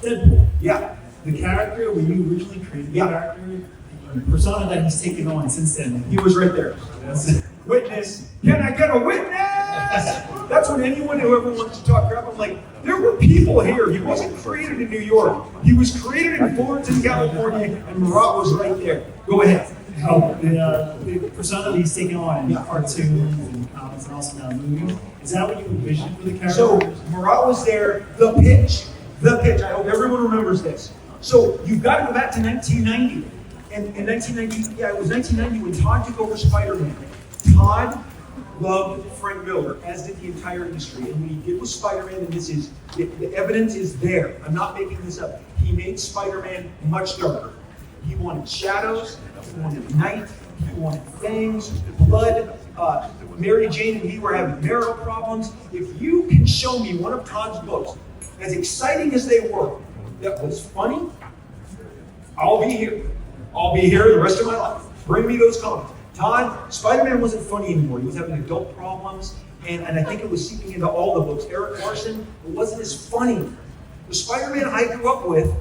Deadpool. Yeah. The character, when you originally created the character, the persona that he's taken on since then. He was right there. Yes. Witness. Can I get a witness? That's when anyone who ever wants to talk crap, I'm like, there were people here. He wasn't created in New York. He was created in Fullerton, California, and Murat was right there. Go ahead. Oh, the persona that he's taken on in cartoons and comics and also now movies, is that what you envisioned for the character? So Murat was there, the pitch. I hope everyone remembers this. So you've got to go back to 1990. And in 1990, yeah, it was 1990 when Todd took over Spider-Man. Todd loved Frank Miller, as did the entire industry. And what he did with Spider-Man, and this is, the evidence is there. I'm not making this up. He made Spider-Man much darker. He wanted shadows, he wanted night, he wanted fangs, blood. Mary Jane and he were having marital problems. If you can show me one of Todd's books, as exciting as they were, that was funny, I'll be here. I'll be here the rest of my life. Bring me those comics. Todd, Spider-Man wasn't funny anymore. He was having adult problems, and I think it was seeping into all the books. Eric Larson, it wasn't as funny. The Spider-Man I grew up with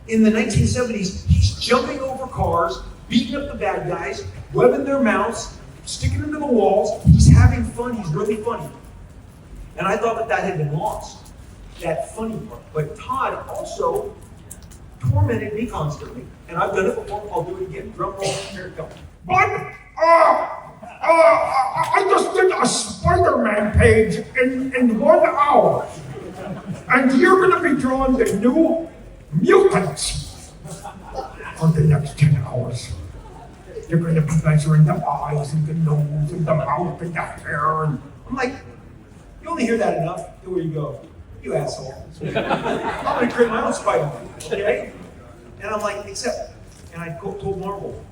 in the 1970s, he's jumping over cars, beating up the bad guys, webbing their mouths, sticking them to the walls. He's having fun. He's really funny. And I thought that had been lost, that funny part. But Todd also tormented me constantly, and I've done it before. I'll do it again. Drum roll, here it comes. But I just did a Spider-Man page in 1 hour. And you're going to be drawing the new Mutants for the next 10 hours. You're going to be measuring the eyes and the nose and the mouth and the hair. And I'm like, you only hear that enough. Where you go, you asshole. I'm going to create my own Spider-Man, okay? And I'm like, and I told Marvel,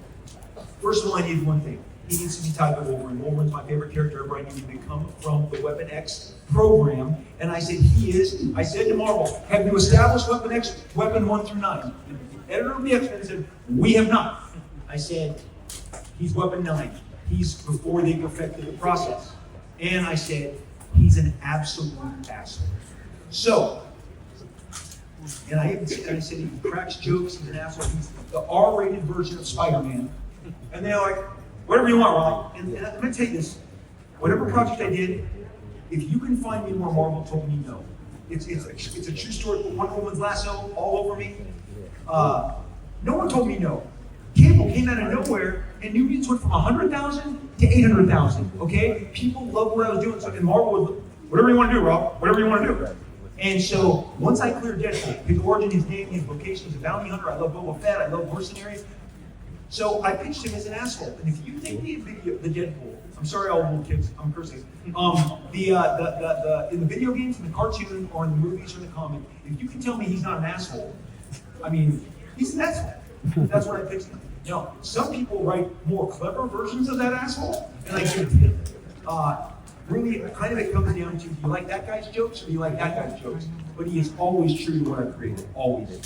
first of all, I need one thing. He needs to be tied to Wolverine. Wolverine's my favorite character ever. I need to come from the Weapon X program. And I said, he is. I said to Marvel, have you established Weapon X, Weapon 1 through 9? And the editor of the X-Men said, we have not. I said, he's Weapon 9. He's before they perfected the process. And I said, he's an absolute asshole. So, and I said he cracks jokes, he's an asshole. He's the R-rated version of Spider-Man. And they're like, whatever you want, Ron. And I'm going to tell you this. Whatever project I did, if you can find me where Marvel told me no, it's a true story. Wonder Woman's lasso all over me. No one told me no. Cable came out of nowhere, and New Mutants went from 100,000 to 800,000. Okay, people loved what I was doing. So, and Marvel was, whatever you want to do, Rob. Whatever you want to do. And so once I cleared Deadpool, his origin, his name, his vocation, he's a bounty hunter. I love Boba Fett. I love mercenaries. So I pitched him as an asshole. And if you think the Deadpool, I'm sorry, all little kids, I'm cursing. In the video games, in the cartoon, or in the movies or the comic, if you can tell me he's not an asshole, I mean, he's an asshole. That's what I pitched him. Now, some people write more clever versions of that asshole, and I give it. Really, kind of it comes down to, do you like that guy's jokes or do you like that guy's jokes? But he is always true to what I created, always.